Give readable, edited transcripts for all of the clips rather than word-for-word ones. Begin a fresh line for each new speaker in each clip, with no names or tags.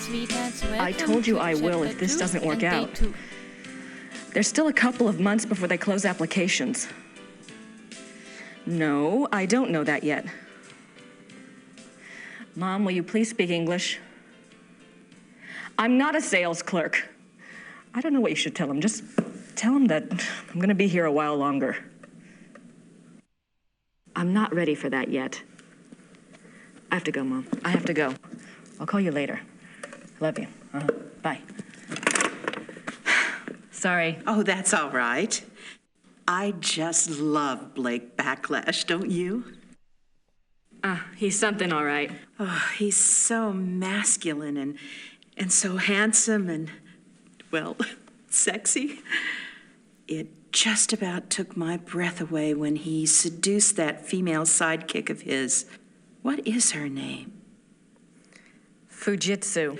sweethearts.
I told you I will if this doesn't work out. There's still a couple of months before they close applications. No, I don't know that yet. Mom, will you please speak English? I'm not a sales clerk. I don't know what you should tell him. Just tell him that I'm gonna be here a while longer. I'm not ready for that yet. I have to go, Mom. I have to go. I'll call you later. Love you. Bye. Sorry.
Oh, that's all right. I just love Blake Backlash, don't you?
He's something all right.
Oh, he's so masculine and so handsome and, well, sexy. It just about took my breath away when he seduced that female sidekick of his. What is her name?
Fujitsu.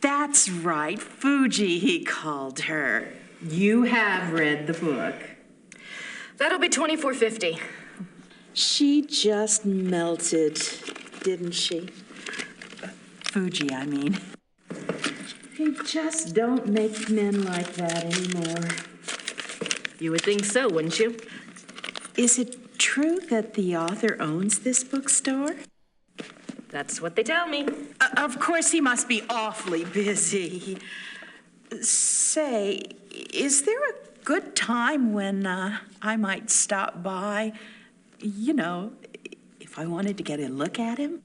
That's right, Fuji, he called her. You have read the book.
That'll be $24.50.
She just melted, didn't she? Fuji, I mean. They just don't make men like that anymore.
You would think so, wouldn't you?
Is it true that the author owns this bookstore?
That's what they tell me.
Of course, he must be awfully busy. Say, is there a good time when I might stop by? You know, if I wanted to get a look at him?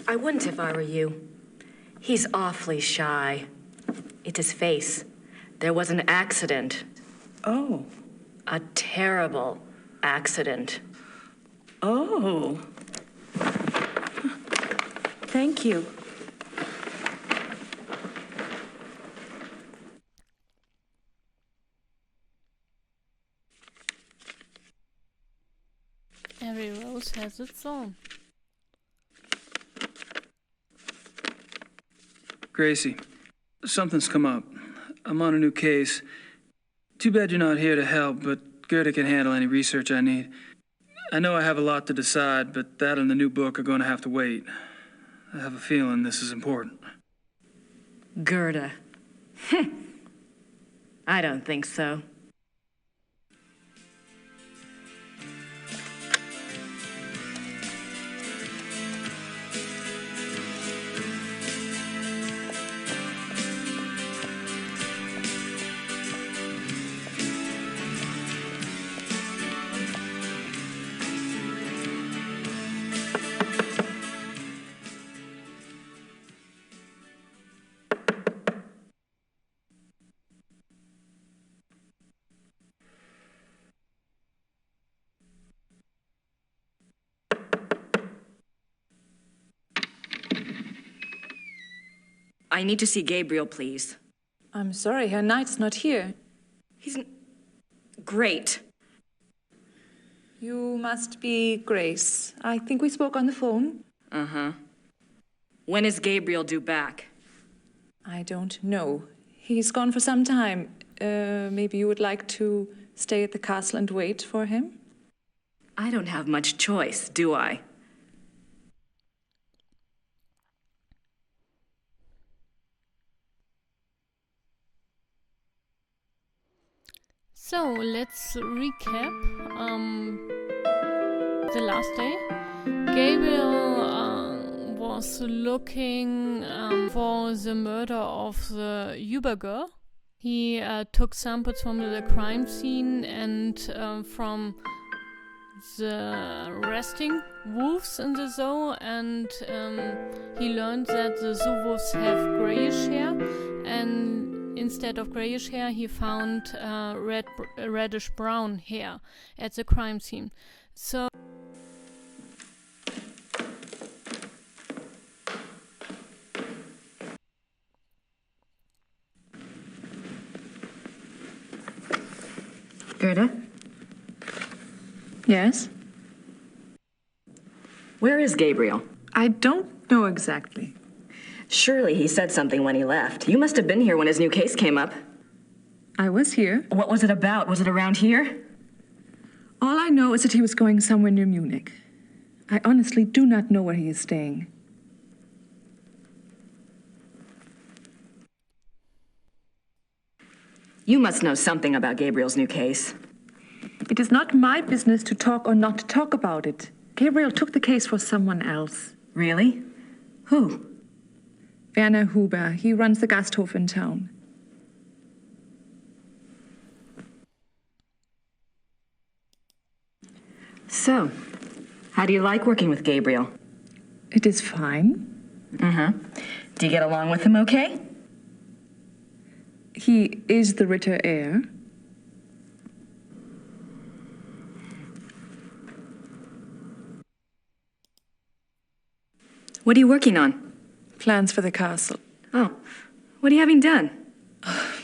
I wouldn't if I were you. He's awfully shy. It's his face. There was an accident.
Oh.
A terrible accident.
Oh. Thank you.
Every rose has its thorn.
Gracie, something's come up. I'm on a new case. Too bad you're not here to help, but Gerda can handle any research I need. I know I have a lot to decide, but that and the new book are going to have to wait. I have a feeling this is important.
Gerda. I don't think so. I need to see Gabriel, please.
I'm sorry, Herr Knight's not here.
He's great.
You must be Grace. I think we spoke on the phone.
Uh-huh. When is Gabriel due back?
I don't know. He's gone for some time. Maybe you would like to stay at the castle and wait for him?
I don't have much choice, do I?
So let's recap the last day. Gabriel was looking for the murder of the Uber girl. He took samples from the crime scene and from the resting wolves in the zoo, and he learned that the zoo wolves have grayish hair, and instead of grayish hair, he found reddish brown hair at the crime scene. So
Gerda?
Yes?
Where is Gabriel?
I don't know exactly.
Surely he said something when he left. You must have been here when his new case came up.
I was here.
What was it about? Was it around here?
All I know is that he was going somewhere near Munich. I honestly do not know where he is staying.
You must know something about Gabriel's new case.
It is not my business to talk or not to talk about it. Gabriel took the case for someone else.
Really? Who?
Werner Huber. He runs the Gasthof in town.
So, how do you like working with Gabriel?
It is fine.
Uh-huh. Do you get along with him okay?
He is the Ritter heir.
What are you working on?
Plans for the castle.
Oh, what are you having done?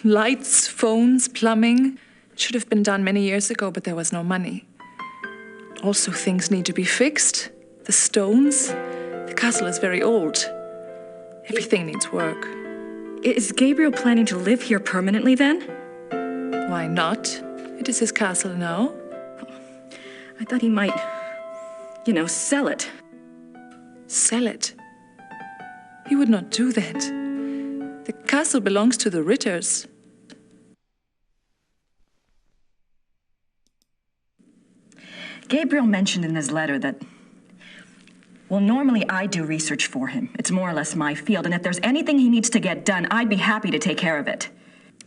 Lights, phones, plumbing. Should have been done many years ago, but there was no money. Also, things need to be fixed. The stones. The castle is very old. Everything needs work.
Is Gabriel planning to live here permanently then?
Why not? It is his castle now.
I thought he might, sell it.
Sell it? He would not do that. The castle belongs to the Ritters.
Gabriel mentioned in his letter that, normally I do research for him. It's more or less my field, and if there's anything he needs to get done, I'd be happy to take care of it.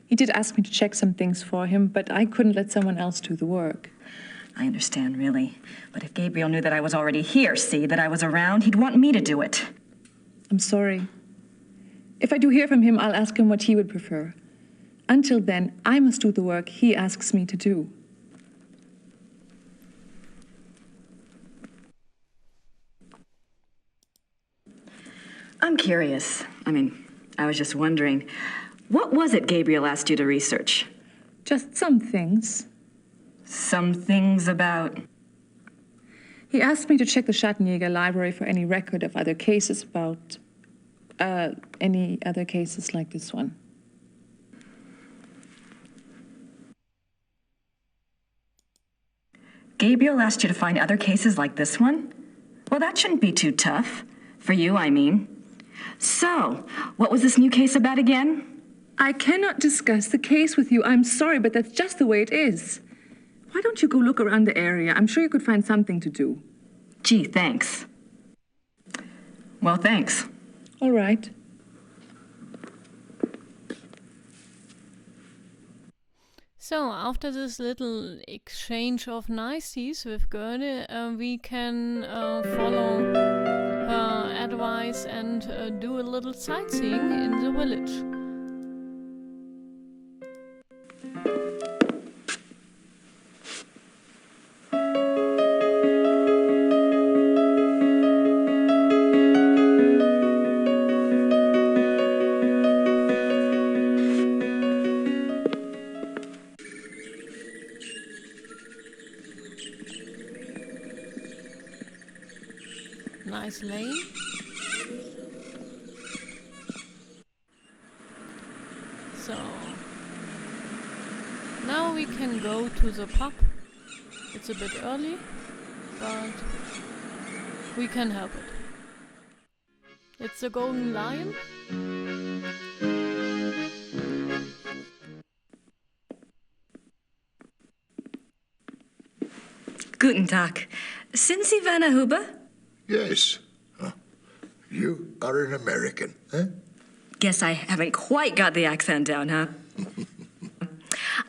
He did ask me to check some things for him, but I couldn't let someone else do the work.
I understand, really. But if Gabriel knew that I was already here, that I was around, he'd want me to do it.
I'm sorry. If I do hear from him, I'll ask him what he would prefer. Until then, I must do the work he asks me to do.
I'm curious. I was just wondering, what was it Gabriel asked you to research?
Just some things.
Some things about...
He asked me to check the Schattenjäger library for any record of other cases about... any other cases like this one.
Gabriel asked you to find other cases like this one? Well, that shouldn't be too tough. For you, I mean. So, what was this new case about again?
I cannot discuss the case with you. I'm sorry, but that's just the way it is. Why don't you go look around the area? I'm sure you could find something to do.
Gee, thanks. Well, thanks.
All right.
So, after this little exchange of niceties with Gerda, we can follow her advice and do a little sightseeing in the village. Nice lane. So now we can go to the pub. It's a bit early, but we can help it. It's the Golden Lion.
Guten Tag. Sind Sie Werner Huber?
Yes. You are an American, huh?
Guess I haven't quite got the accent down, huh?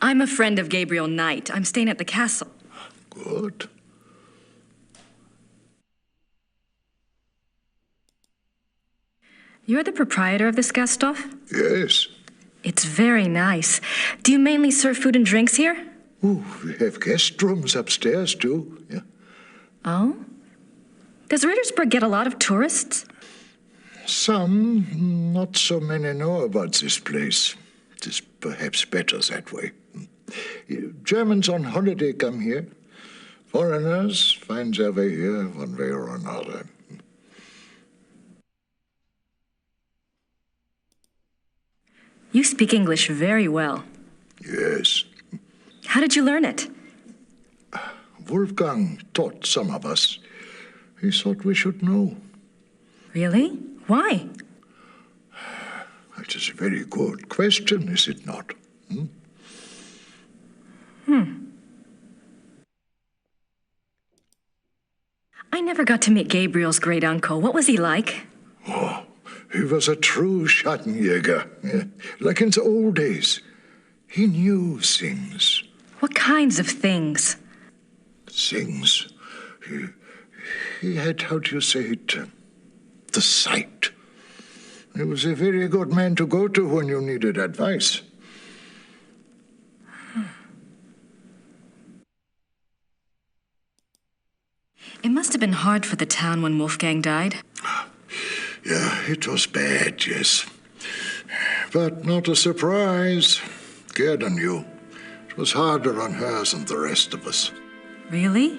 I'm a friend of Gabriel Knight. I'm staying at the castle.
Good.
You're the proprietor of this Gasthof?
Yes.
It's very nice. Do you mainly serve food and drinks here?
Oh, we have guest rooms upstairs, too. Yeah.
Oh? Does Rittersburg get a lot of tourists?
Some, not so many know about this place. It is perhaps better that way. Germans on holiday come here. Foreigners find their way here one way or another.
You speak English very well.
Yes.
How did you learn it?
Wolfgang taught some of us. He thought we should know.
Really? Why?
It is a very good question, is it not?
I never got to meet Gabriel's great uncle. What was he like?
Oh, he was a true Schattenjäger, yeah, like in the old days. He knew things.
What kinds of things?
Things. He had, how do you say it, the sight. He was a very good man to go to when you needed advice.
It must have been hard for the town when Wolfgang died.
Yeah, it was bad, yes. But not a surprise. Gerda knew. It was harder on her than the rest of us.
Really?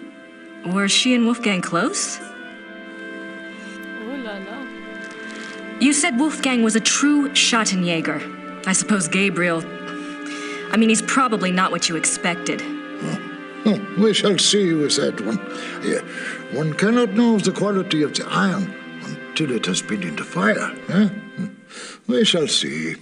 Were she and Wolfgang close?
Oh la la.
You said Wolfgang was a true Schattenjäger. I suppose Gabriel... I mean, he's probably not what you expected.
We shall see with that one. Yeah, one cannot know the quality of the iron until it has been in the fire. Eh? We shall see.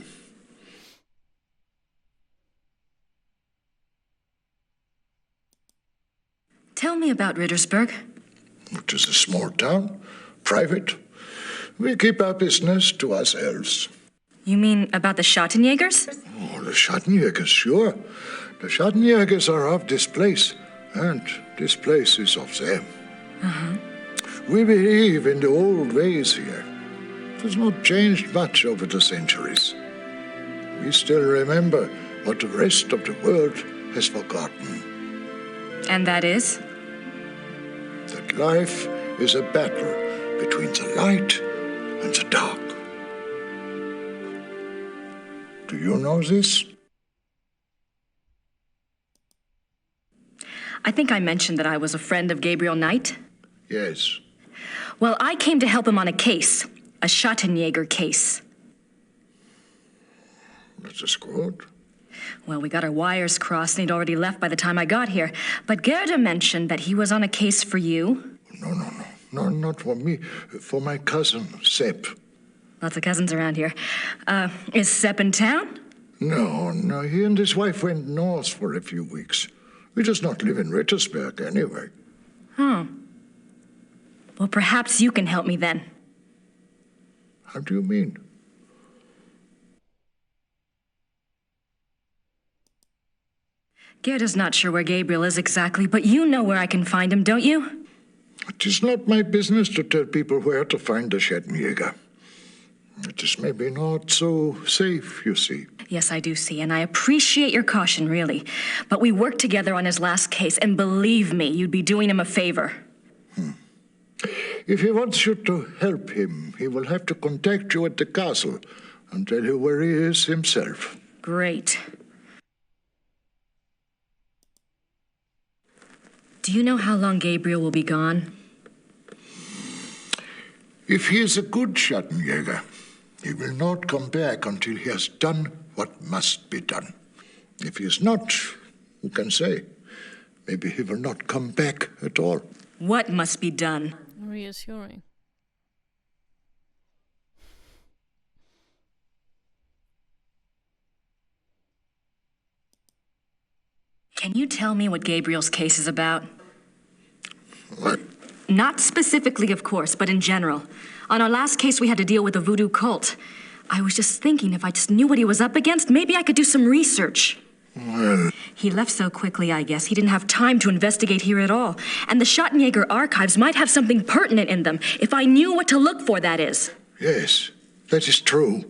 Tell me about Rittersberg.
It is a small town, private. We keep our business to ourselves.
You mean about the Schattenjägers?
Oh, the Schattenjägers, sure. The Schattenjägers are of this place, and this place is of them. We believe in the old ways here. It has not changed much over the centuries. We still remember what the rest of the world has forgotten.
And that is?
That life is a battle between the light and the dark. Do you know this?
I think I mentioned that I was a friend of Gabriel Knight.
Yes.
Well, I came to help him on a case. A Schattenjäger case.
That is good.
Well, we got our wires crossed and he'd already left by the time I got here. But Gerda mentioned that he was on a case for you.
No, not for me. For my cousin, Sepp.
Lots of cousins around here. Is Sepp in town?
No, he and his wife went north for a few weeks. He does not live in Rittersberg anyway.
Oh. Well, perhaps you can help me then.
How do you mean?
Gerda's not sure where Gabriel is exactly, but you know where I can find him, don't you?
It is not my business to tell people where to find the Schattenjäger. It is maybe not so safe, you see.
Yes, I do see, and I appreciate your caution, really. But we worked together on his last case, and believe me, you'd be doing him a favor.
If he wants you to help him, he will have to contact you at the castle and tell you where he is himself.
Great. Do you know how long Gabriel will be gone?
If he is a good Schattenjäger, he will not come back until he has done what must be done. If he is not, who can say? Maybe he will not come back at all.
What must be done?
Reassuring.
Can you tell me what Gabriel's case is about?
What?
Not specifically, of course, but in general. On our last case, we had to deal with a voodoo cult. I was just thinking if I just knew what he was up against, maybe I could do some research.
Well,
He left so quickly, I guess. He didn't have time to investigate here at all. And the Schattenjäger archives might have something pertinent in them, if I knew what to look for, that is.
yes, that is true.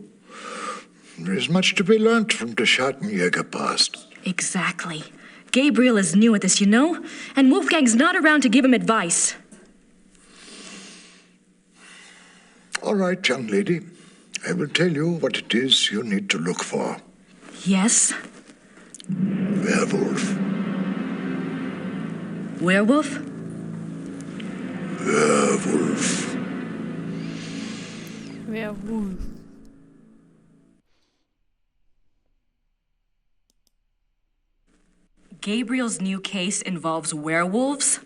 There is much to be learnt from the Schattenjäger past.
Exactly. Gabriel is new at this, you know? And Wolfgang's not around to give him advice.
All right, young lady. I will tell you what it is you need to look for.
Yes?
Werewolf.
Werewolf?
Werewolf.
Werewolf.
Gabriel's new case involves werewolves?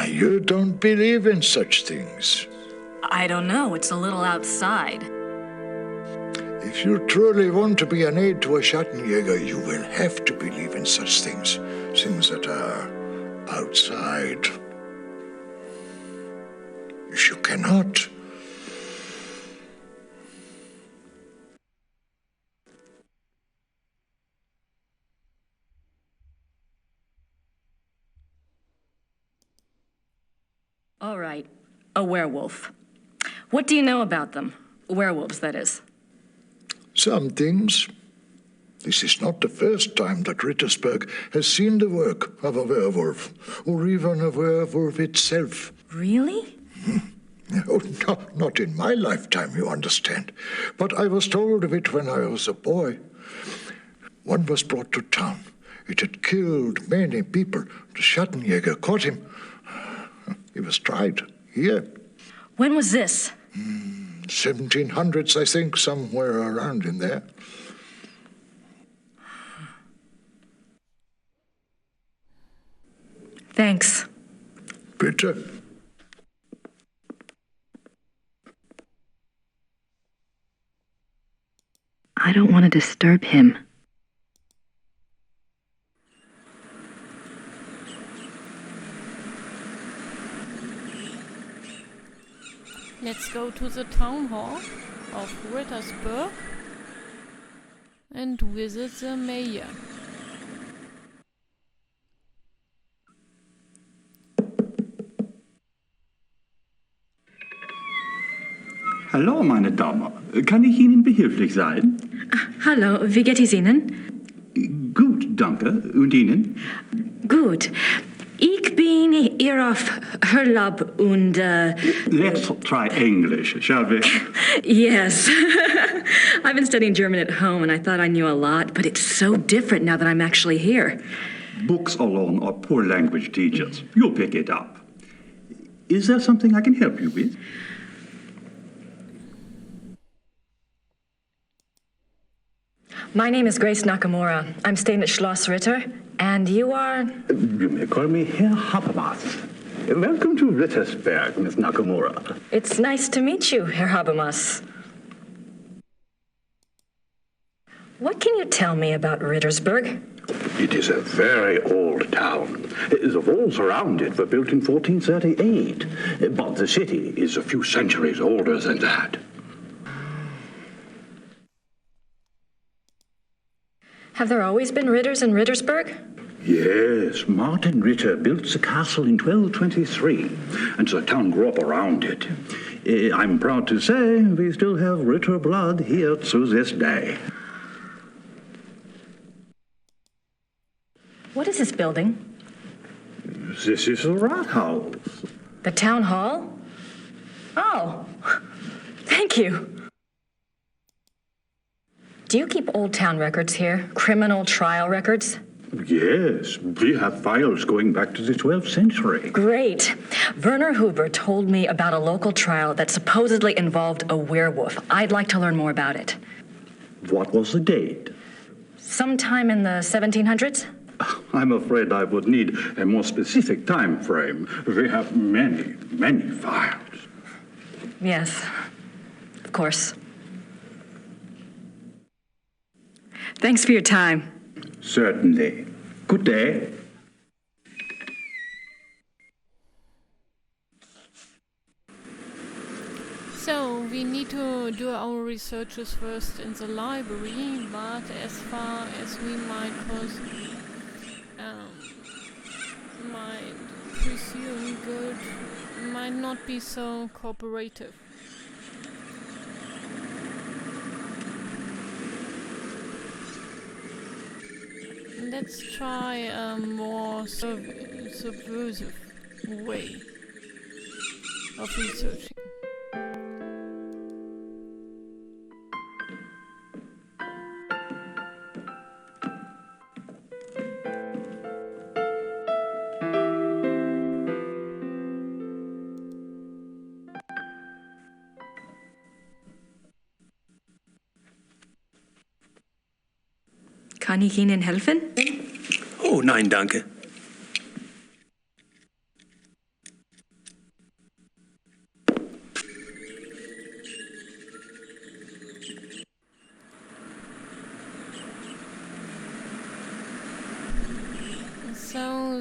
You don't believe in such things.
I don't know. It's a little outside.
If you truly want to be an aid to a Schattenjäger, you will have to believe in such things. Things that are outside. If you cannot,
All right, a werewolf. What do you know about them? Werewolves, that is.
some things. This is not the first time that Rittersberg has seen the work of a werewolf, or even a werewolf itself.
Really?
Oh, no, not in my lifetime, you understand. But I was told of it when I was a boy. One was brought to town. It had killed many people. The Schattenjäger caught him. He was tried here.
When was this?
1700s, I think, somewhere around in there.
Thanks.
Bitte.
I don't want to disturb him.
Let's go to the town hall of Rittersberg and visit the mayor.
Hallo, meine Dame. Kann ich Ihnen behilflich sein?
Hallo, wie geht es Ihnen?
Gut, danke. Und Ihnen?
Gut. Ich bin hier auf Urlaub und...
Let's try English, shall we?
Yes. I've been studying German at home and I thought I knew a lot, but it's so different now that I'm actually here.
Books alone are poor language teachers. You'll pick it up. Is there something I can help you with?
My name is Grace Nakimura. I'm staying at Schloss Ritter, and you are...
You may call me Herr Habermas. Welcome to Rittersberg, Miss Nakimura.
It's nice to meet you, Herr Habermas. What can you tell me about Rittersberg?
It is a very old town. The walls around it were built in 1438, but the city is a few centuries older than that.
Have there always been Ritters in Rittersberg?
Yes, Martin Ritter built the castle in 1223, and the town grew up around it. I'm proud to say we still have Ritter blood here to this day.
What is this building?
This is the Rathaus.
The town hall? Oh, thank you. Do you keep old town records here? Criminal trial records?
Yes, we have files going back to the 12th century.
Great. Werner Huber told me about a local trial that supposedly involved a werewolf. I'd like to learn more about it.
What was the date?
Sometime in the 1700s?
I'm afraid I would need a more specific time frame. We have many, many files.
Yes, of course. Thanks for your time.
Certainly. Good day.
So, we need to do our researches first in the library, but as far as we might presume good might not be so cooperative. Let's try a more subversive way of researching.
Kann ich Ihnen helfen?
Oh, nein, danke.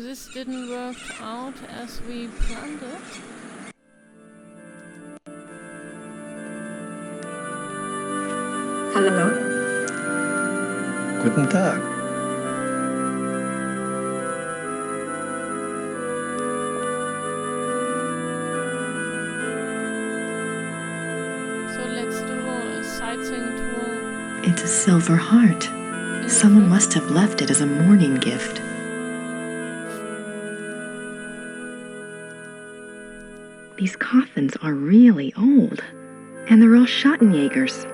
this didn't work out as we planned it.
Hello?
Guten Tag.
So let's do a sightseeing tour.
It's a silver heart. Someone must have left it as a mourning gift. These coffins are really old, and they're all Schattenjägers.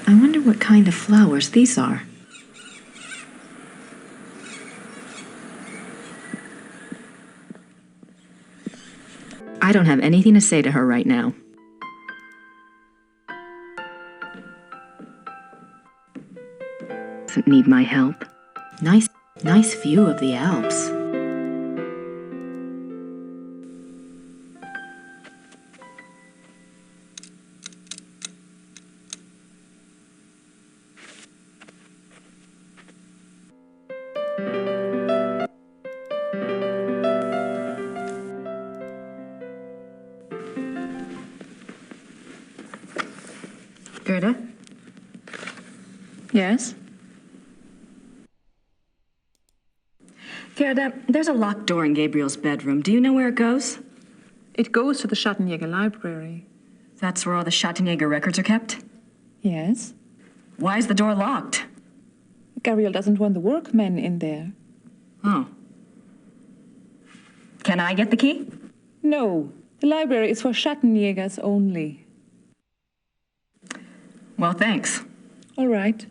I wonder what kind of flowers these are. I don't have anything to say to her right now. Doesn't need my help. Nice view of the Alps.
Gerda?
Yes?
Gerda, there's a locked door in Gabriel's bedroom. Do you know where it goes?
It goes to the Schattenjäger library.
That's where all the Schattenjäger records are kept?
Yes?
Why is the door locked?
Gabriel doesn't want the workmen in there.
Oh. Can I get the key?
No, the library is for Schattenjägers only.
Well, thanks.
All right.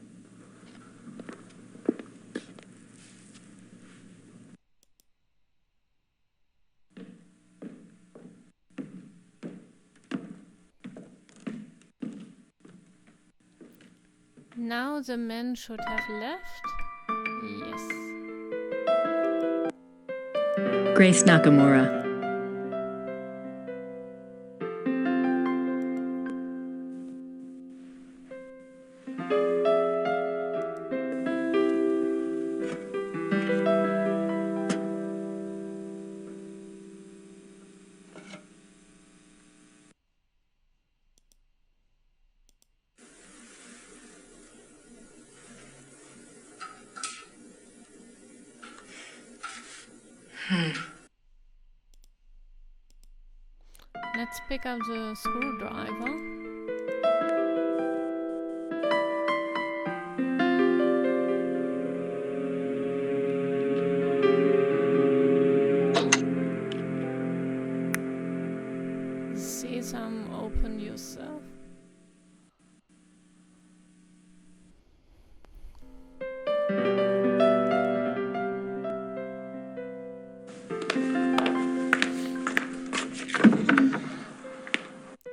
Now the men should have left. Yes.
Grace Nakimura.
Let's pick up the screwdriver. Sesame, open yourself.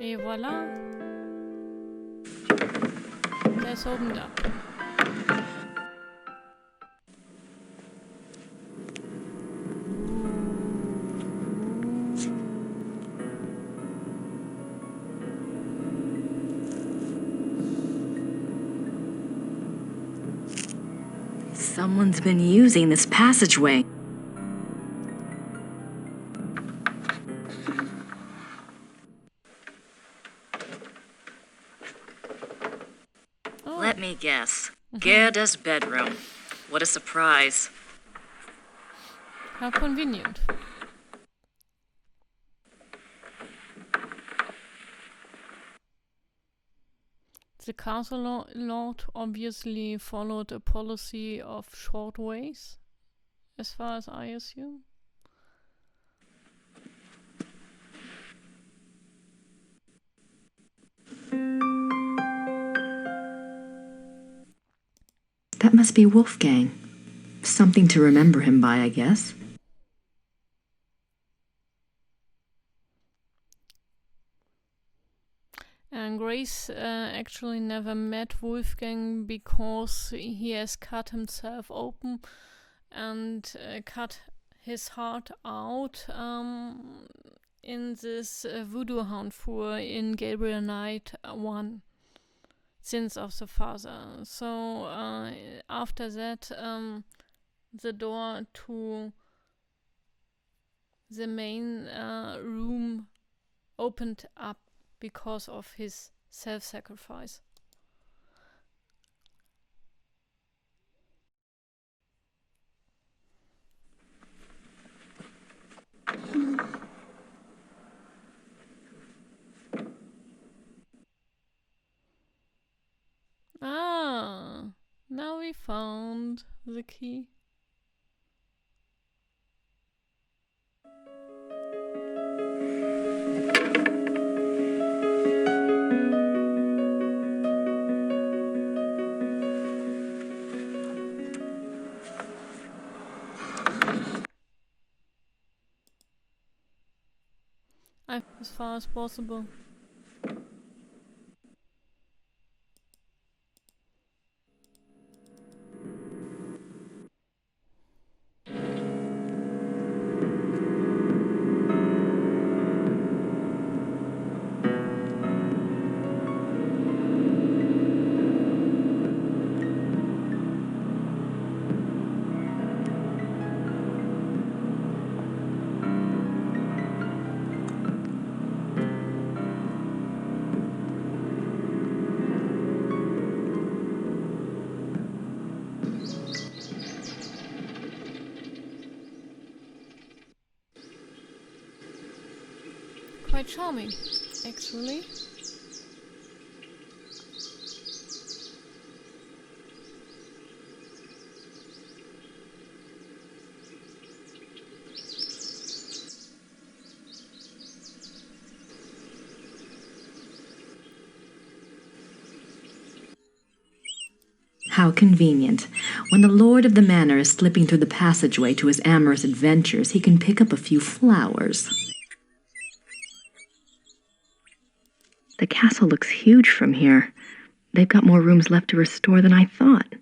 Et voilà. That's opened up.
Someone's been using this passageway. Let me guess. Gerda's bedroom. What a surprise.
How convenient. The castle lord obviously followed a policy of short ways, as far as I assume.
That must be Wolfgang. Something to remember him by, I guess.
And Grace actually never met Wolfgang because he has cut himself open and cut his heart out in this voodoo hound fur in Gabriel Knight 1, Sins of the Father. So after that, the door to the main room opened up because of his self-sacrifice. Ah, now we found the key. As far as possible. Quite charming, actually.
How convenient. When the lord of the manor is slipping through the passageway to his amorous adventures, he can pick up a few flowers. The castle looks huge from here. They've got more rooms left to restore than I thought.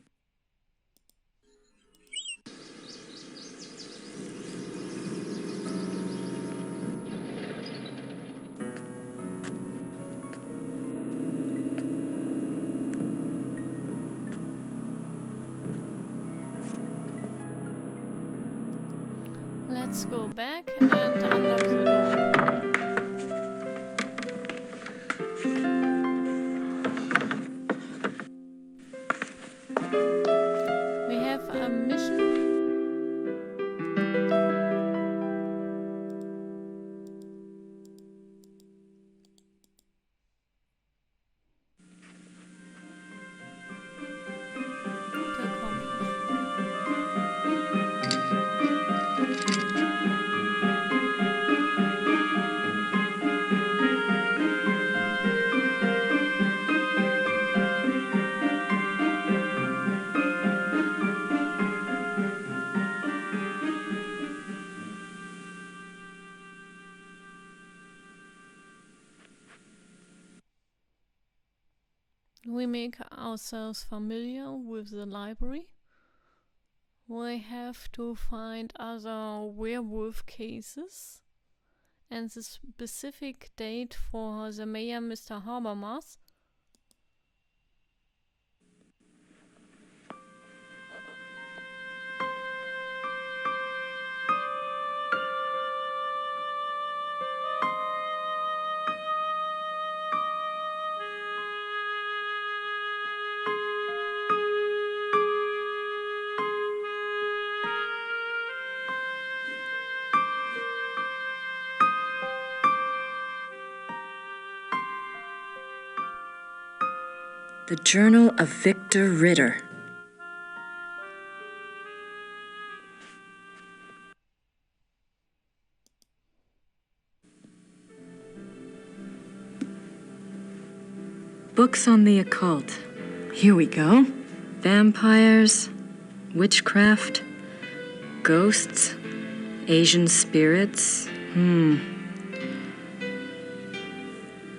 Let's go back and unlock the door. We have a mission. To accomplish. We make ourselves familiar with the library. We have to find other werewolf cases and the specific date for the Mayor Mr. Habermas.
The Journal of Victor Ritter. Books on the occult. Here we go. Vampires, witchcraft, ghosts, Asian spirits.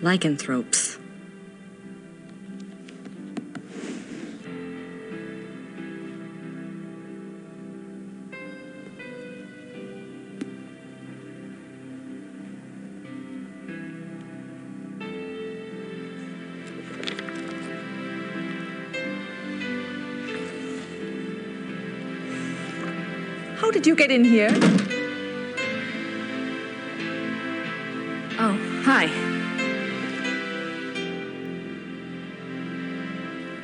Lycanthropes.
How did you get in here?
Oh, hi.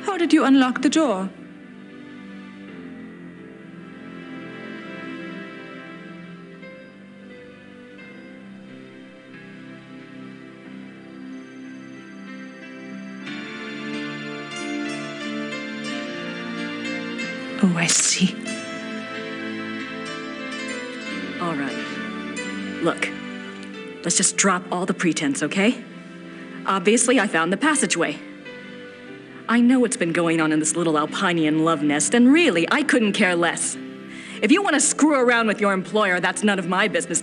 How did you unlock the door? Oh, I see.
All right. Look, let's just drop all the pretense, okay? Obviously, I found the passageway. I know what's been going on in this little Alpinian love nest, and really, I couldn't care less. If you want to screw around with your employer, that's none of my business.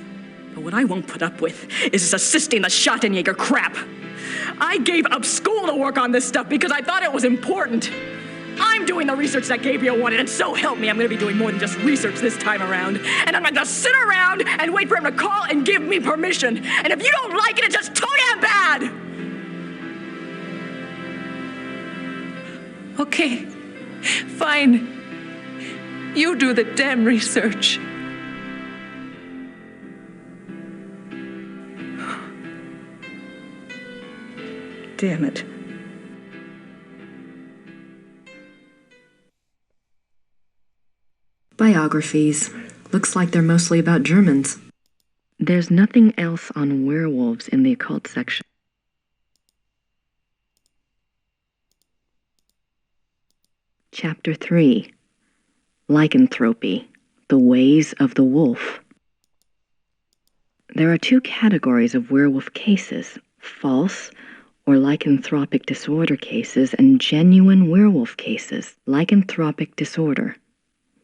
But what I won't put up with is this assisting the Schottenjäger crap. I gave up school to work on this stuff because I thought it was important. I'm doing the research that Gabriel wanted, and so help me, I'm going to be doing more than just research this time around. And I'm not going to sit around and wait for him to call and give me permission. And if you don't like it, it's just too damn bad!
Okay, fine. You do the damn research.
Damn it.
Biographies. Looks like they're mostly about Germans. There's nothing else on werewolves in the occult section. Chapter 3. Lycanthropy. The Ways of the Wolf. There are two categories of werewolf cases: false or lycanthropic disorder cases and genuine werewolf cases. Lycanthropic disorder.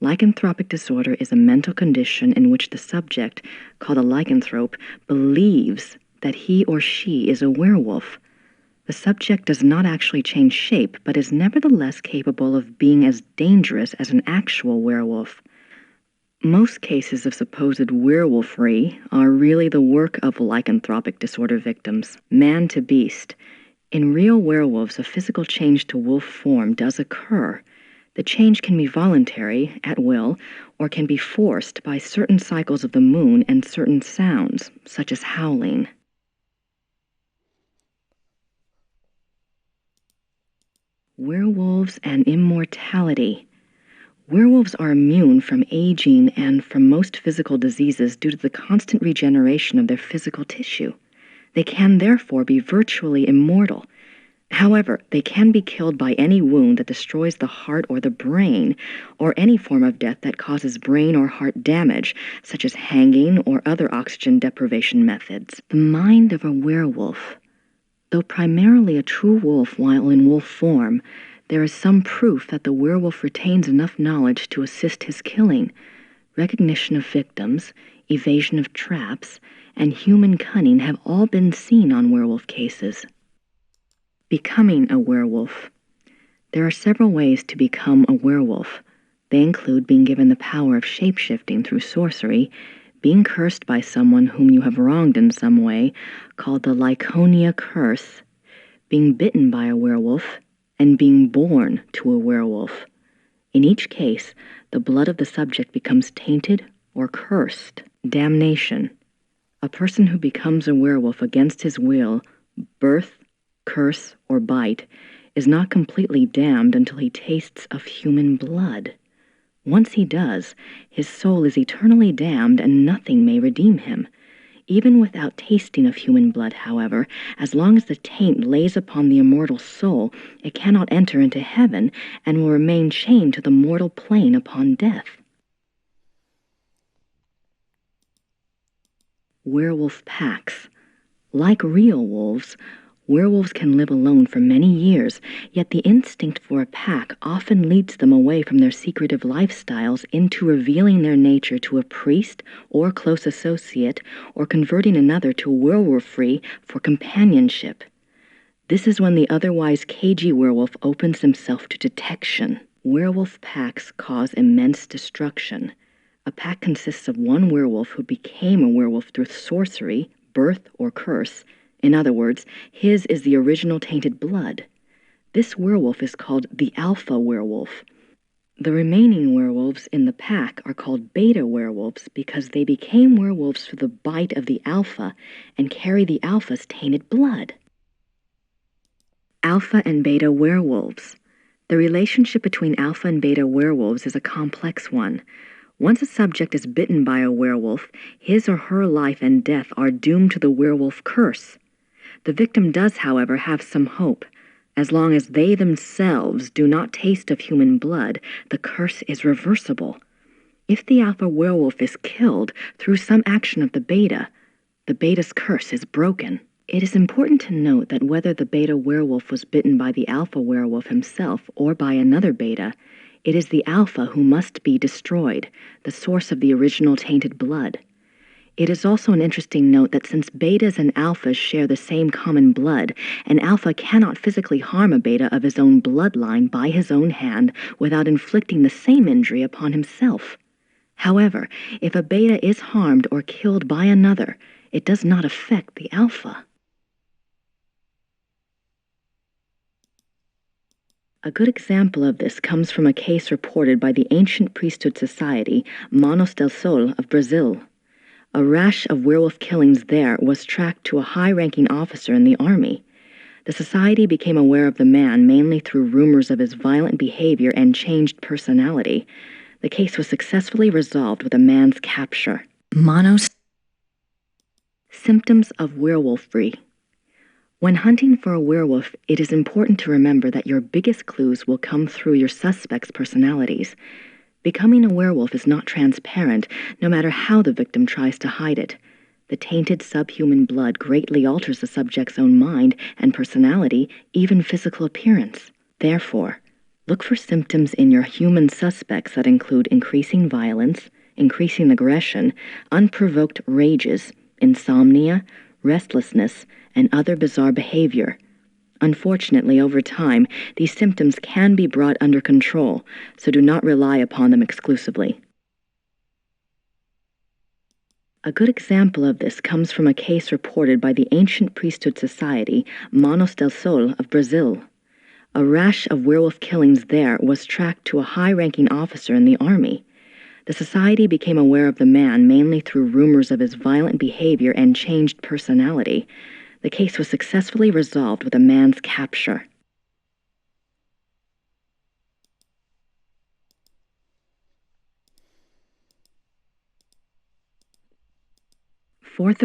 Lycanthropic disorder is a mental condition in which the subject, called a lycanthrope, believes that he or she is a werewolf. The subject does not actually change shape, but is nevertheless capable of being as dangerous as an actual werewolf. Most cases of supposed werewolfery are really the work of lycanthropic disorder victims, man to beast. In real werewolves, a physical change to wolf form does occur. The change can be voluntary, at will, or can be forced by certain cycles of the moon and certain sounds, such as howling. Werewolves and immortality. Werewolves are immune from aging and from most physical diseases due to the constant regeneration of their physical tissue. They can therefore be virtually immortal. However, they can be killed by any wound that destroys the heart or the brain, or any form of death that causes brain or heart damage, such as hanging or other oxygen deprivation methods. The mind of a werewolf. Though primarily a true wolf while in wolf form, there is some proof that the werewolf retains enough knowledge to assist his killing. Recognition of victims, evasion of traps, and human cunning have all been seen on werewolf cases. Becoming a werewolf. There are several ways to become a werewolf. They include being given the power of shape-shifting through sorcery, being cursed by someone whom you have wronged in some way, called the Lyconia curse, being bitten by a werewolf, and being born to a werewolf. In each case, the blood of the subject becomes tainted or cursed. Damnation. A person who becomes a werewolf against his will, birth, curse, or bite, is not completely damned until he tastes of human blood. Once he does, his soul is eternally damned and nothing may redeem him. Even without tasting of human blood, however, as long as the taint lays upon the immortal soul, it cannot enter into heaven and will remain chained to the mortal plane upon death. Werewolf packs. Like real wolves, werewolves can live alone for many years, yet the instinct for a pack often leads them away from their secretive lifestyles into revealing their nature to a priest or close associate, or converting another to werewolfery for companionship. This is when the otherwise cagey werewolf opens himself to detection. Werewolf packs cause immense destruction. A pack consists of one werewolf who became a werewolf through sorcery, birth, or curse. In other words, his is the original tainted blood. This werewolf is called the alpha werewolf. The remaining werewolves in the pack are called beta werewolves because they became werewolves through the bite of the alpha and carry the alpha's tainted blood. Alpha and beta werewolves. The relationship between alpha and beta werewolves is a complex one. Once a subject is bitten by a werewolf, his or her life and death are doomed to the werewolf curse. The victim does, however, have some hope. As long as they themselves do not taste of human blood, the curse is reversible. If the alpha werewolf is killed through some action of the beta's curse is broken. It is important to note that whether the beta werewolf was bitten by the alpha werewolf himself or by another beta, it is the alpha who must be destroyed, the source of the original tainted blood. It is also an interesting note that since betas and alphas share the same common blood, an alpha cannot physically harm a beta of his own bloodline by his own hand without inflicting the same injury upon himself. However, if a beta is harmed or killed by another, it does not affect the alpha. A good example of this comes from a case reported by the ancient priesthood society Manos del Sol of Brazil. A rash of werewolf killings there was tracked to a high-ranking officer in the army. The society became aware of the man mainly through rumors of his violent behavior and changed personality. The case was successfully resolved with a man's capture. Symptoms of werewolfery. When hunting for a werewolf, it is important to remember that your biggest clues will come through your suspects' personalities. Becoming a werewolf is not transparent, no matter how the victim tries to hide it. The tainted subhuman blood greatly alters the subject's own mind and personality, even physical appearance. Therefore, look for symptoms in your human suspects that include increasing violence, increasing aggression, unprovoked rages, insomnia, restlessness, and other bizarre behavior. Unfortunately, over time, these symptoms can be brought under control, so do not rely upon them exclusively. A good example of this comes from a case reported by the ancient priesthood society Manos del Sol of Brazil. A rash of werewolf killings there was tracked to a high-ranking officer in the army. The society became aware of the man mainly through rumors of his violent behavior and changed personality. The case was successfully resolved with a man's capture.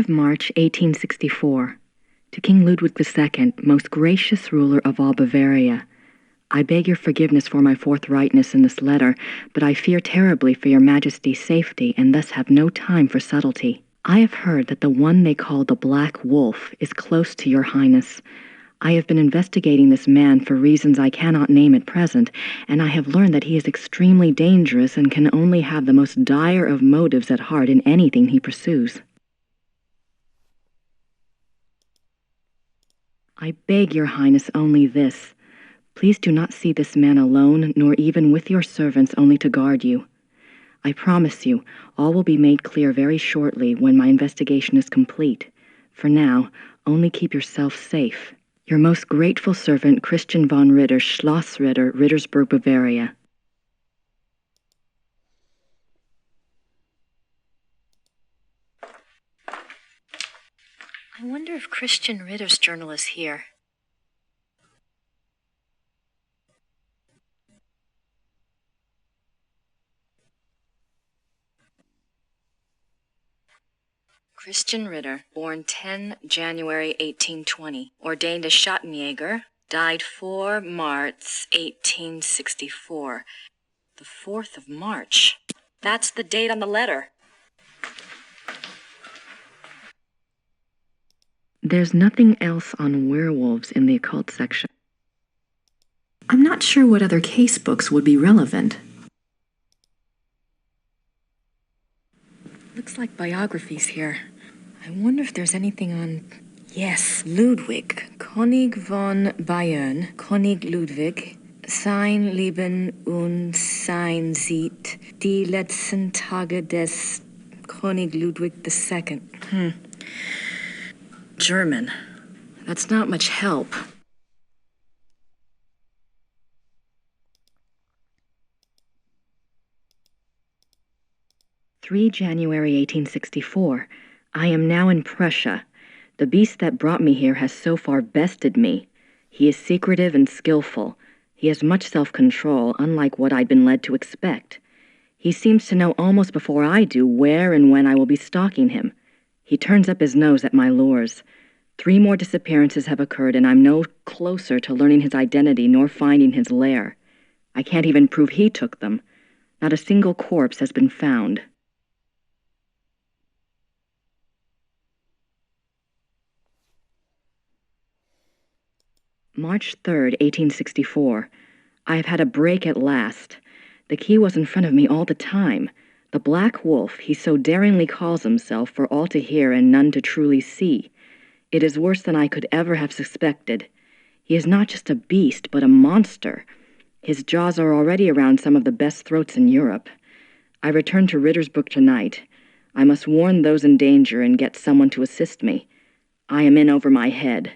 March 1864. To King Ludwig II, most gracious ruler of all Bavaria. I beg your forgiveness for my forthrightness in this letter, but I fear terribly for your Majesty's safety and thus have no time for subtlety. I have heard that the one they call the Black Wolf is close to your Highness. I have been investigating this man for reasons I cannot name at present, and I have learned that he is extremely dangerous and can only have the most dire of motives at heart in anything he pursues. I beg your Highness only this. Please do not see this man alone, nor even with your servants only to guard you. I promise you, all will be made clear very shortly when my investigation is complete. For now, only keep yourself safe. Your most grateful servant, Christian von Ritter, Schloss Ritter, Rittersburg, Bavaria. I wonder if Christian Ritter's journal is here. Christian Ritter, born 10 January 1820, ordained as Schottenjäger, died 4 March 1864. The 4th of March. That's the date on the letter. There's nothing else on werewolves in the occult section. I'm not sure what other case books would be relevant. Looks like biographies here. I wonder if there's anything on... Yes, Ludwig. König von Bayern. König Ludwig. Sein Leben und sein Sieg. Die letzten Tage des König Ludwig II. German. That's not much help. 3 January 1864. I am now in Prussia. The beast that brought me here has so far bested me. He is secretive and skillful. He has much self-control, unlike what I'd been led to expect. He seems to know almost before I do where and when I will be stalking him. He turns up his nose at my lures. 3 more disappearances have occurred, and I'm no closer to learning his identity nor finding his lair. I can't even prove he took them. Not a single corpse has been found. March 3rd, 1864. I have had a break at last. The key was in front of me all the time. The Black Wolf, he so daringly calls himself, for all to hear and none to truly see. It is worse than I could ever have suspected. He is not just a beast, but a monster. His jaws are already around some of the best throats in Europe. I return to Rittersburg tonight. I must warn those in danger and get someone to assist me. I am in over my head.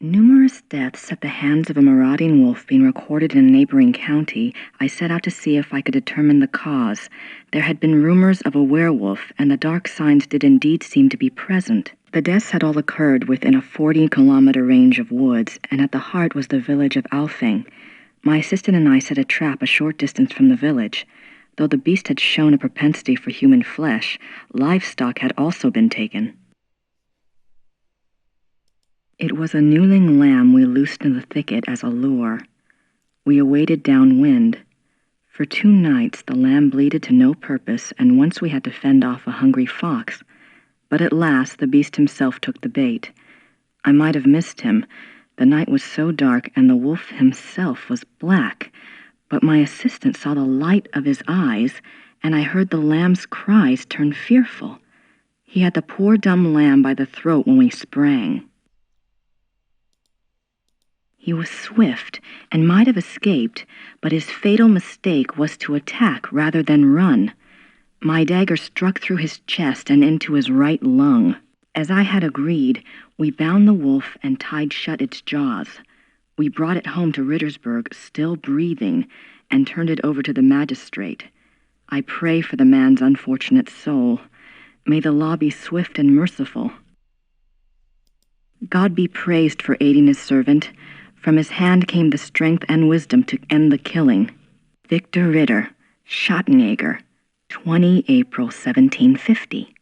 Numerous deaths at the hands of a marauding wolf being recorded in a neighboring county, I set out to see if I could determine the cause. There had been rumors of a werewolf, and the dark signs did indeed seem to be present. The deaths had all occurred within a 40-kilometer range of woods, and at the heart was the village of Alfing. My assistant and I set a trap a short distance from the village. Though the beast had shown a propensity for human flesh, livestock had also been taken. It was a newling lamb we loosed in the thicket as a lure. We awaited downwind. For 2 nights the lamb bleated to no purpose, and once we had to fend off a hungry fox. But at last the beast himself took the bait. I might have missed him. The night was so dark, and the wolf himself was black. But my assistant saw the light of his eyes, and I heard the lamb's cries turn fearful. He had the poor dumb lamb by the throat when we sprang. He was swift and might have escaped, but his fatal mistake was to attack rather than run. My dagger struck through his chest and into his right lung. As I had agreed, we bound the wolf and tied shut its jaws. We brought it home to Rittersburg, still breathing, and turned it over to the magistrate. I pray for the man's unfortunate soul. May the law be swift and merciful. God be praised for aiding his servant. From his hand came the strength and wisdom to end the killing. Victor Ritter, Schottenjäger, 20 April 1750.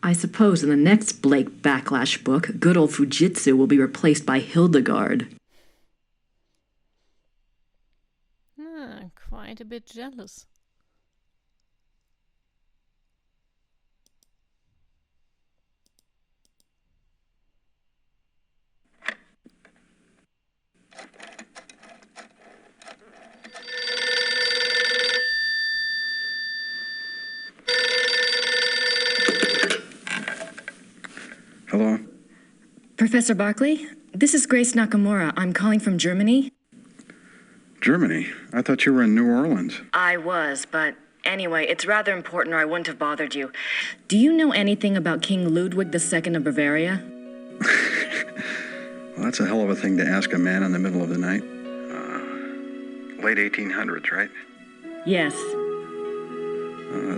I suppose in the next Blake Backlash book, good old Fujitsu will be replaced by Hildegard.
Quite a bit jealous.
Hello?
Professor Barkley, this is Grace Nakimura. I'm calling from Germany.
Germany? I thought you were in New Orleans.
I was, but anyway, it's rather important or I wouldn't have bothered you. Do you know anything about King Ludwig II of Bavaria?
Well, that's a hell of a thing to ask a man in the middle of the night. Late 1800s, right?
Yes.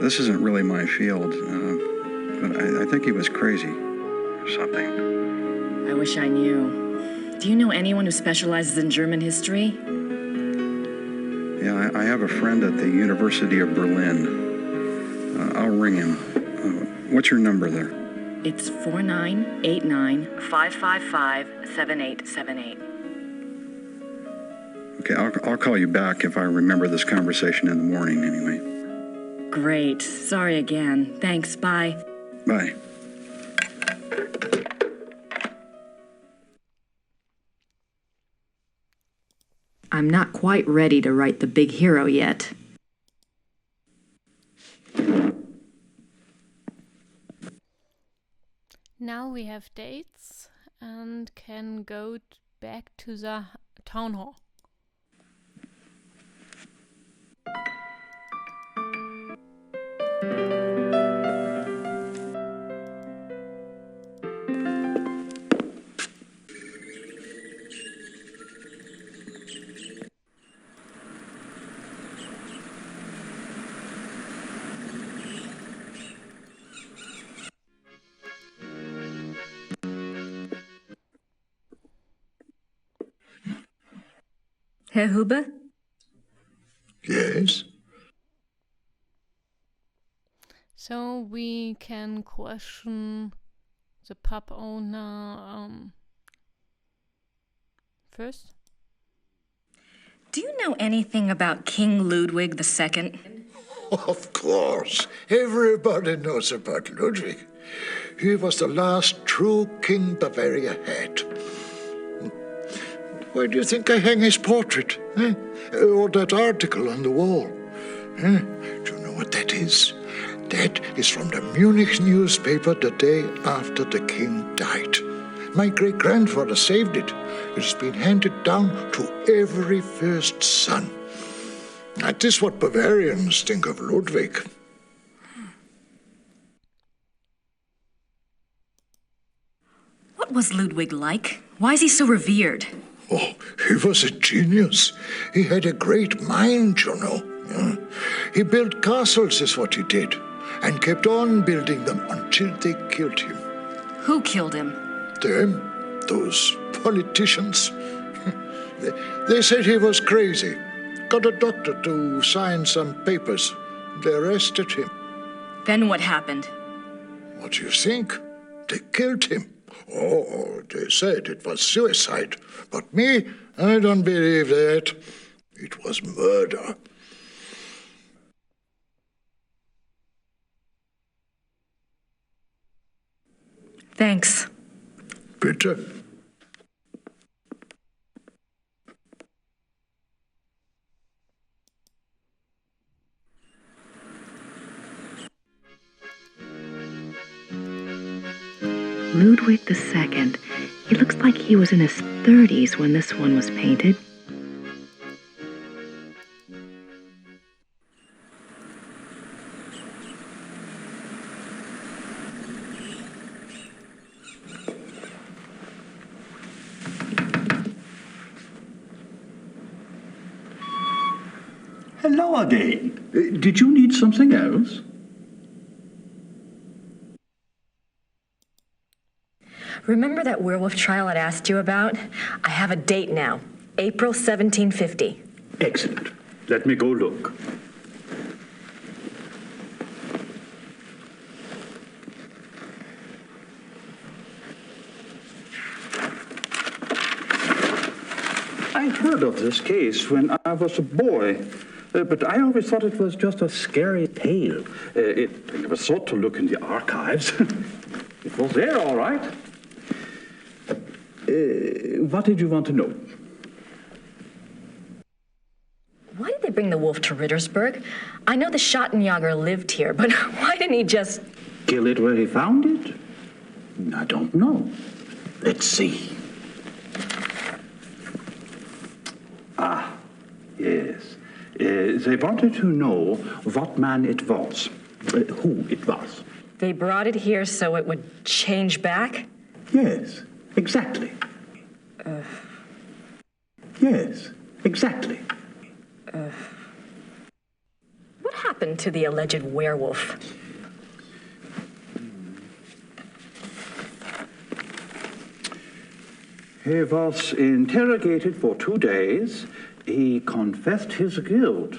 This isn't really my field, but I think he was crazy or something.
I wish I knew. Do you know anyone who specializes in German history?
Yeah, I have a friend at the University of Berlin. I'll ring him. What's your number there?
It's 4989-555-7878.
Okay, I'll call you back if I remember this conversation in the morning anyway.
Great. Sorry again. Thanks. Bye.
Bye.
I'm not quite ready to write the big hero yet.
Now we have dates and can go back to the town hall.
Herr Huber?
Yes?
So we can question the pub owner first.
Do you know anything about King Ludwig II?
Of course. Everybody knows about Ludwig. He was the last true king Bavaria had. Why do you think I hang his portrait? Eh? Or that article on the wall? Eh? Do you know what that is? That is from the Munich newspaper the day after the king died. My great-grandfather saved it. It has been handed down to every first son. That is what Bavarians think of Ludwig.
What was Ludwig like? Why is he so revered?
Oh, he was a genius. He had a great mind, you know. Yeah. He built castles, is what he did, and kept on building them until they killed him.
Who killed him?
Them, those politicians. They said he was crazy. Got a doctor to sign some papers. They arrested him.
Then what happened?
What do you think? They killed him. Oh, they said it was suicide. But me, I don't believe that. It was murder.
Thanks.
Bitte.
Ludwig II. He looks like he was in his 30s when this one was painted.
Hello again. Did you need something else?
Remember that werewolf trial I'd asked you about? I have a date now. April 1750.
Excellent. Let me go look. I heard of this case when I was a boy, but I always thought it was just a scary tale. I never thought to look in the archives. It was there, all right. What did you want to know?
Why did they bring the wolf to Rittersberg? I know the Schattenjager lived here, but why didn't he just...
Kill it where he found it? I don't know. Let's see. Ah, yes. They wanted to know what man it was, who it was.
They brought it here so it would change back?
Yes, exactly. Yes, exactly.
What happened to the alleged werewolf?
He was interrogated for 2 days. He confessed his guilt.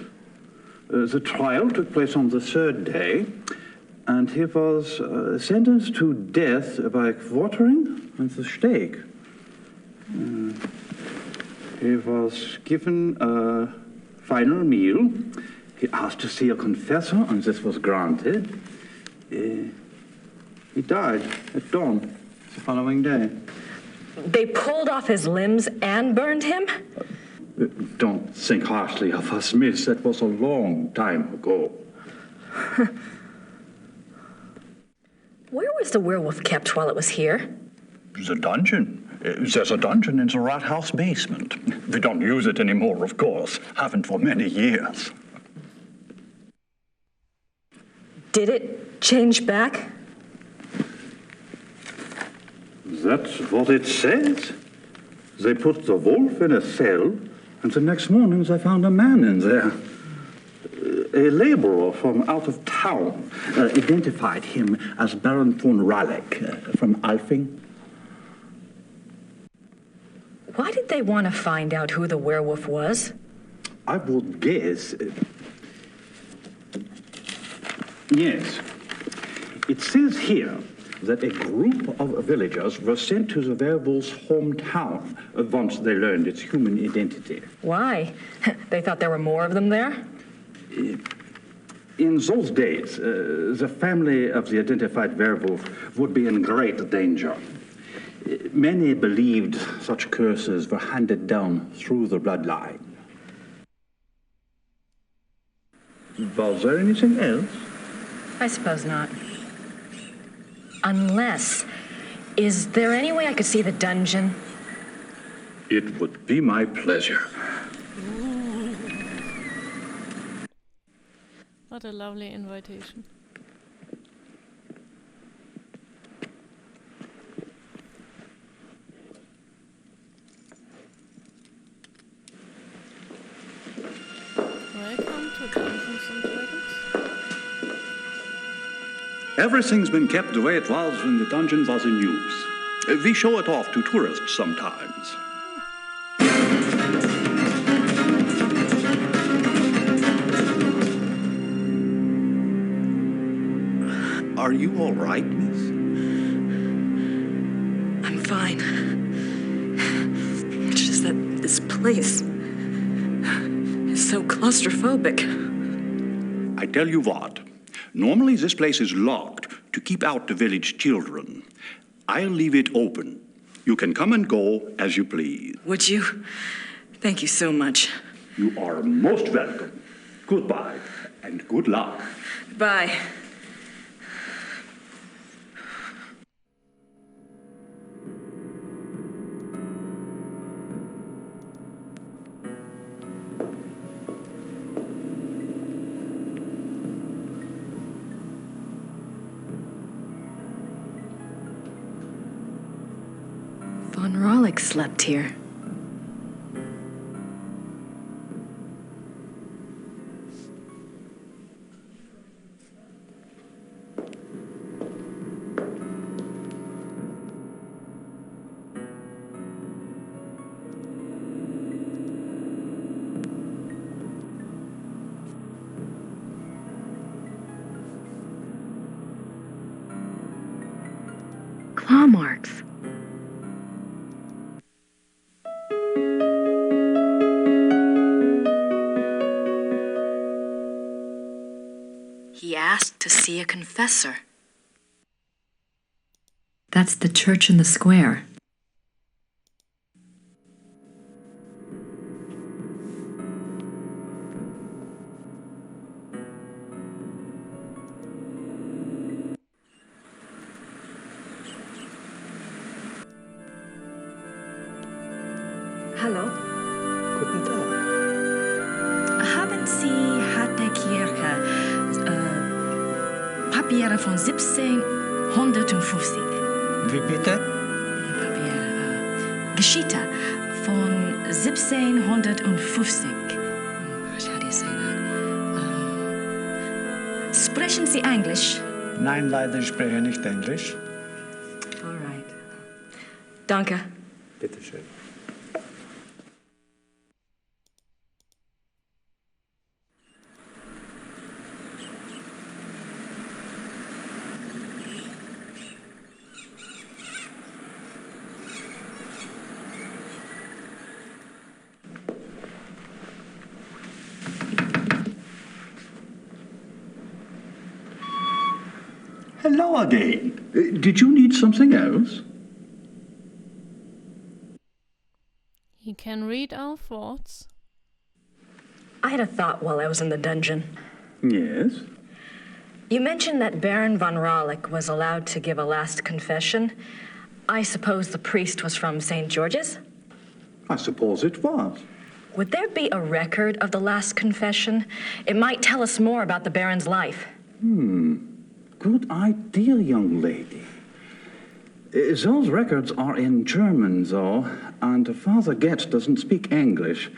The trial took place on the 3rd day, and he was sentenced to death by quartering and the stake. He was given a final meal. He asked to see a confessor, and this was granted. He died at dawn the following day.
They pulled off his limbs and burned him?
Don't think harshly of us, miss. That was a long time ago.
Where was the werewolf kept while it was here?
The dungeon. There's a dungeon in the rat house basement. We don't use it anymore, of course. Haven't for many years.
Did it change back?
That's what it says. They put the wolf in a cell, and the next morning they found a man in there. A laborer from out of town identified him as Baron von Raleigh from Alfing.
Why did they want to find out who the werewolf was?
I would guess. Yes. It says here that a group of villagers were sent to the werewolf's hometown once they learned its human identity.
Why? They thought there were more of them there?
In those days, the family of the identified werewolf would be in great danger. Many believed such curses were handed down through the bloodline. Was there anything else?
I suppose not. Unless, is there any way I could see the dungeon?
It would be my pleasure.
What a lovely invitation. Welcome to Dungeons and Dragons.
Everything's been kept the way it was when the dungeon was in use. We show it off to tourists sometimes. Are you all right, miss?
I'm fine. It's just that this place is so claustrophobic.
I tell you what, normally this place is locked to keep out the village children. I'll leave it open. You can come and go as you please.
Would you? Thank you so much.
You are most welcome. Goodbye, and good luck.
Bye. Von Raleigh slept here.
Claw marks.
He asked to see a confessor.
That's the church in the square.
Hallo?
Guten Tag.
Haben Sie hat der Kirche Papiere von 1750?
Wie bitte?
Papiere, Geschichte von 1750. How do you say that? Sprechen Sie Englisch?
Nein, leider, ich spreche nicht Englisch.
All right. Danke.
Bitte schön.
Hello again. Did you need something else?
He can read our thoughts.
I had a thought while I was in the dungeon.
Yes?
You mentioned that Baron von Raulich was allowed to give a last confession. I suppose the priest was from St. George's?
I suppose it was.
Would there be a record of the last confession? It might tell us more about the Baron's life.
Good idea, young lady. Those records are in German, though, and Father Getz doesn't speak English.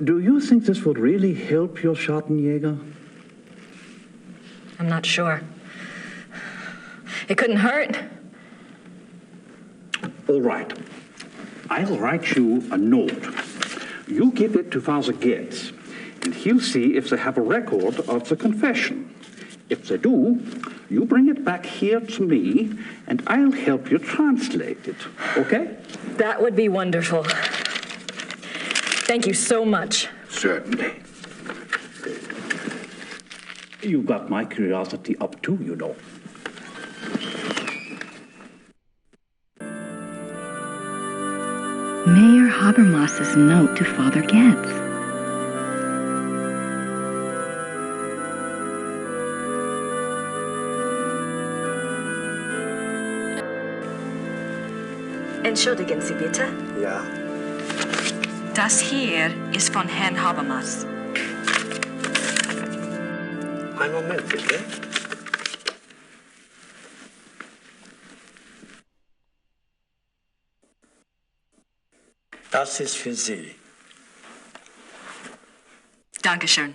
Do you think this would really help your Schattenjäger?
I'm not sure. It couldn't hurt.
All right. I'll write you a note. You give it to Father Getz, and he'll see if they have a record of the confession. If they do, you bring it back here to me, and I'll help you translate it, okay?
That would be wonderful. Thank you so much.
Certainly. You got my curiosity up too, you know.
Mayor Habermas's note to Father Getz.
Entschuldigen Sie bitte.
Ja.
Das hier ist von Herrn Habermas.
Einen Moment, bitte. Das ist für Sie.
Dankeschön.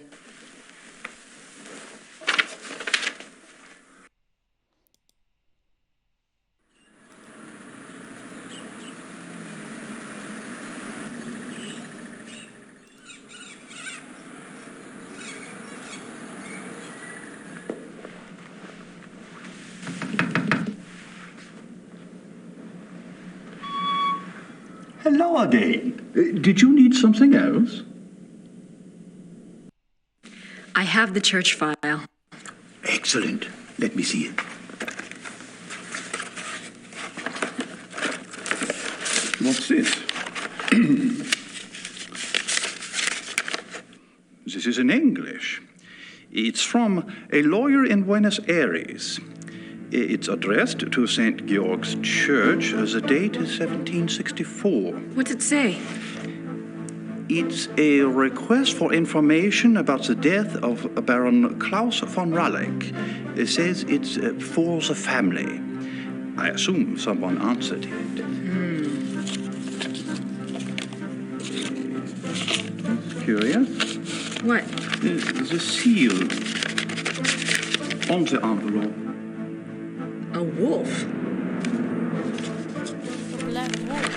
Hello again. Did you need something else?
I have the church file.
Excellent. Let me see it.
What's this? This is in English. It's from a lawyer in Buenos Aires. It's addressed to St. Georg's Church. The date is 1764.
What's it say?
It's a request for information about the death of Baron Klaus von Raulich. It says it's for the family. I assume someone answered it. Curious?
What?
The seal on the envelope.
A wolf?
A black wolf.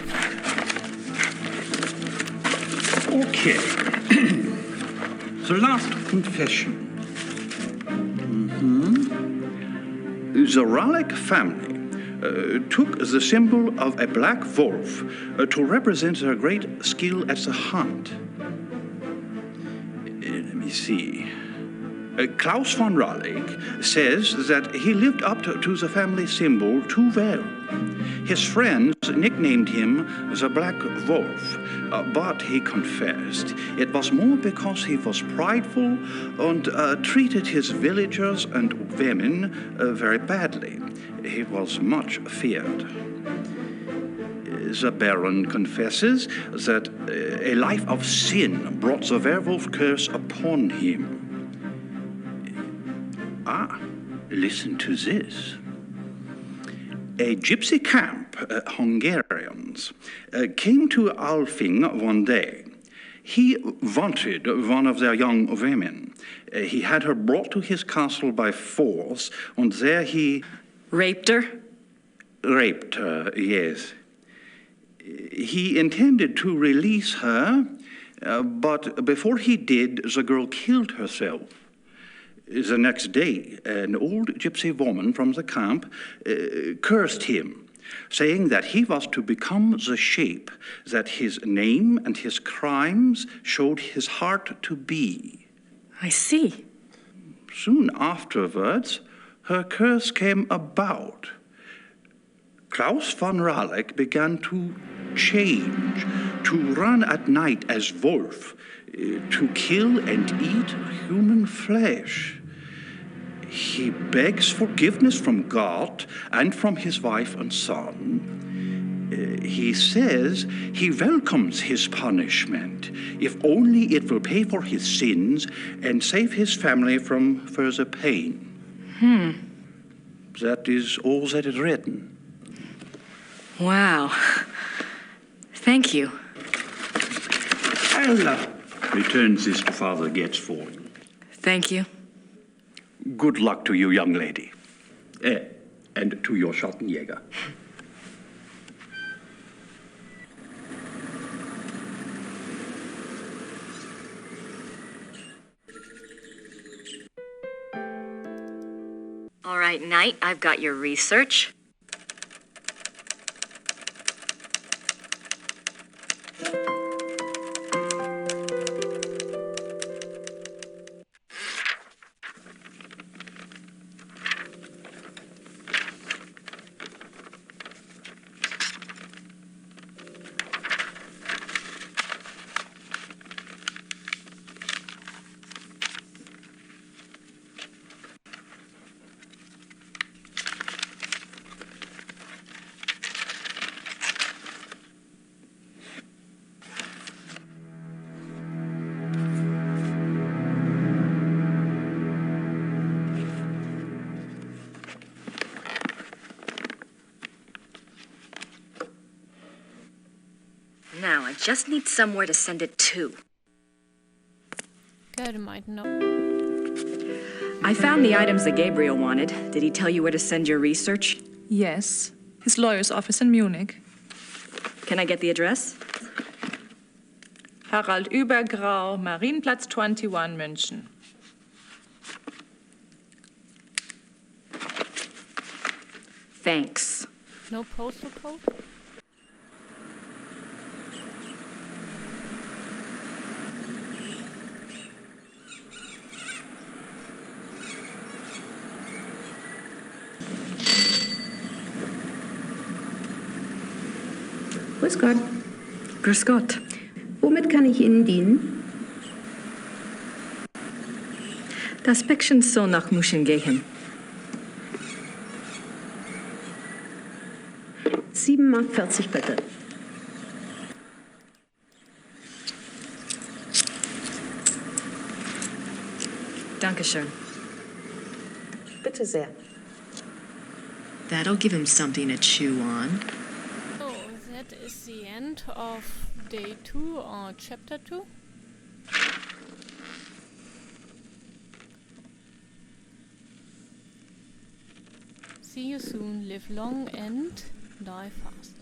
Okay. The last confession. The Raulich family took the symbol of a black wolf to represent their great skill at the hunt. Let me see. Klaus von Raulich says that he lived up to the family symbol too well. His friends nicknamed him the Black Wolf, but he confessed it was more because he was prideful and treated his villagers and women very badly. He was much feared. The Baron confesses that a life of sin brought the werewolf curse upon him. Listen to this. A gypsy camp, Hungarians, came to Alfing one day. He wanted one of their young women. He had her brought to his castle by force, and there he...
Raped her?
Raped her, yes. He intended to release her, but before he did, the girl killed herself. The next day, an old gypsy woman from the camp cursed him, saying that he was to become the shape that his name and his crimes showed his heart to be.
I see.
Soon afterwards, her curse came about. Klaus von Raulich began to change, to run at night as wolf, to kill and eat human flesh. He begs forgiveness from God and from his wife and son. He says he welcomes his punishment, if only it will pay for his sins and save his family from further pain. That is all that is written.
Wow. Thank you.
I'll return this to Father Getz for you.
Thank you.
Good luck to you, young lady. And to your Schattenjäger.
All right, Knight, I've got your research. Now, I just need somewhere to send it to.
Good, might know.
I found the items that Gabriel wanted. Did he tell you where to send your research?
Yes, his lawyer's office in Munich.
Can I get the address?
Harald Übergrau, Marienplatz 21, München.
Thanks.
No postal code?
Grüß Gott.
Grüß Gott.
Womit kann ich Ihnen dienen?
Das Päckchen soll nach München gehen.
7,40 Mark bitte.
Dankeschön.
Bitte sehr.
That'll give him something to chew on.
So, that is the end of day 2 or chapter 2. See you soon, live long and die fast.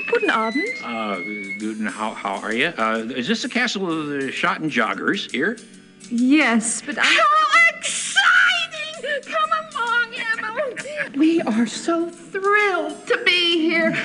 Guten Abend.
How are you? Is this the castle of the Schattenjägers here?
Yes, but
How exciting! Come along, Emma. We are so thrilled to be here.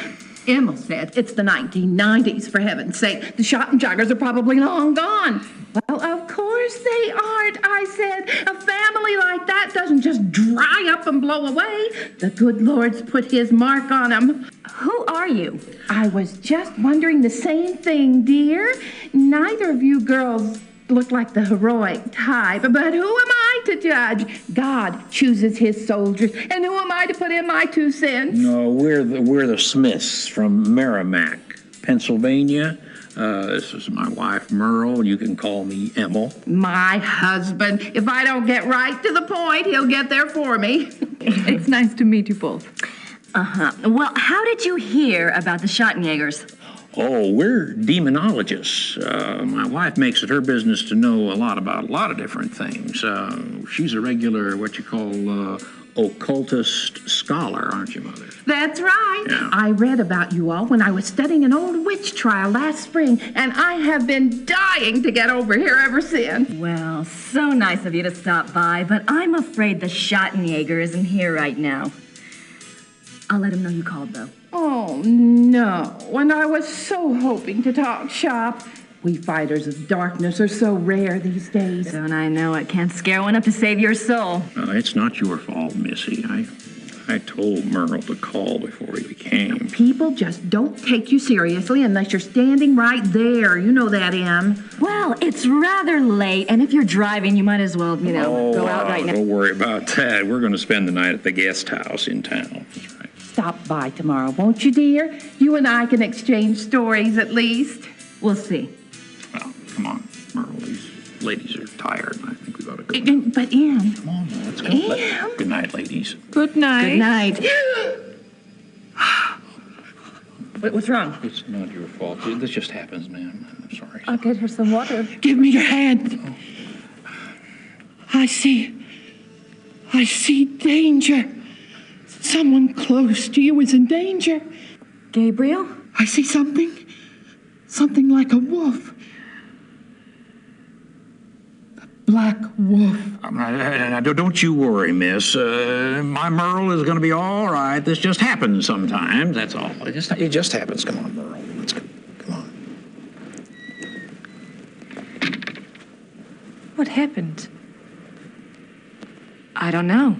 Emma said it's the 1990s, for heaven's sake. The Schattenjägers are probably long gone. Well, of course they aren't, I said. A family like that doesn't just dry up and blow away. The good Lord's put his mark on them. Who are you? I was just wondering the same thing, dear. Neither of you girls look like the heroic type, but who am I to judge? God chooses his soldiers, and who am I to put in my 2 cents?
No, we're the Smiths from Merrimack, Pennsylvania. This is my wife, Merle. You can call me Emil.
My husband. If I don't get right to the point, he'll get there for me.
It's nice to meet you both.
Uh-huh. Well, how did you hear about the Schattenjägers?
Oh, we're demonologists. My wife makes it her business to know a lot about a lot of different things. She's a regular, what you call, occultist scholar, aren't you, Mother?
That's right.
Yeah.
I read about you all when I was studying an old witch trial last spring, and I have been dying to get over here ever since.
Well, so nice of you to stop by, but I'm afraid the Schattenjäger isn't here right now. I'll let him know you called, though.
Oh, no. And I was so hoping to talk shop. We fighters of darkness are so rare these days.
Don't I know it? Can't scare one up to save your soul.
It's not your fault, Missy. I told Merle to call before he came.
People just don't take you seriously unless you're standing right there. You know that, Em.
Well, it's rather late, and if you're driving, you might as well, go out right now.
Don't worry about that. We're going to spend the night at the guest house in town. That's right.
Stop by tomorrow, won't you, dear? You and I can exchange stories at least.
We'll see.
Well, come on, Merle. These ladies are tired, and I think we ought to go.
But, Em.
Come on, let's go.
Em.
Good night, ladies.
Good night.
Good night. What's wrong?
It's not your fault. This just happens, ma'am. I'm sorry.
I'll get her some water. Give me your hand. I see danger. Someone close to you is in danger.
Gabriel?
I see something like a wolf. A black wolf.
Don't you worry, miss. My Merle is going to be all right. This just happens sometimes, that's all. It just happens. Come on, Merle. Let's go. Come on.
What happened?
I don't know.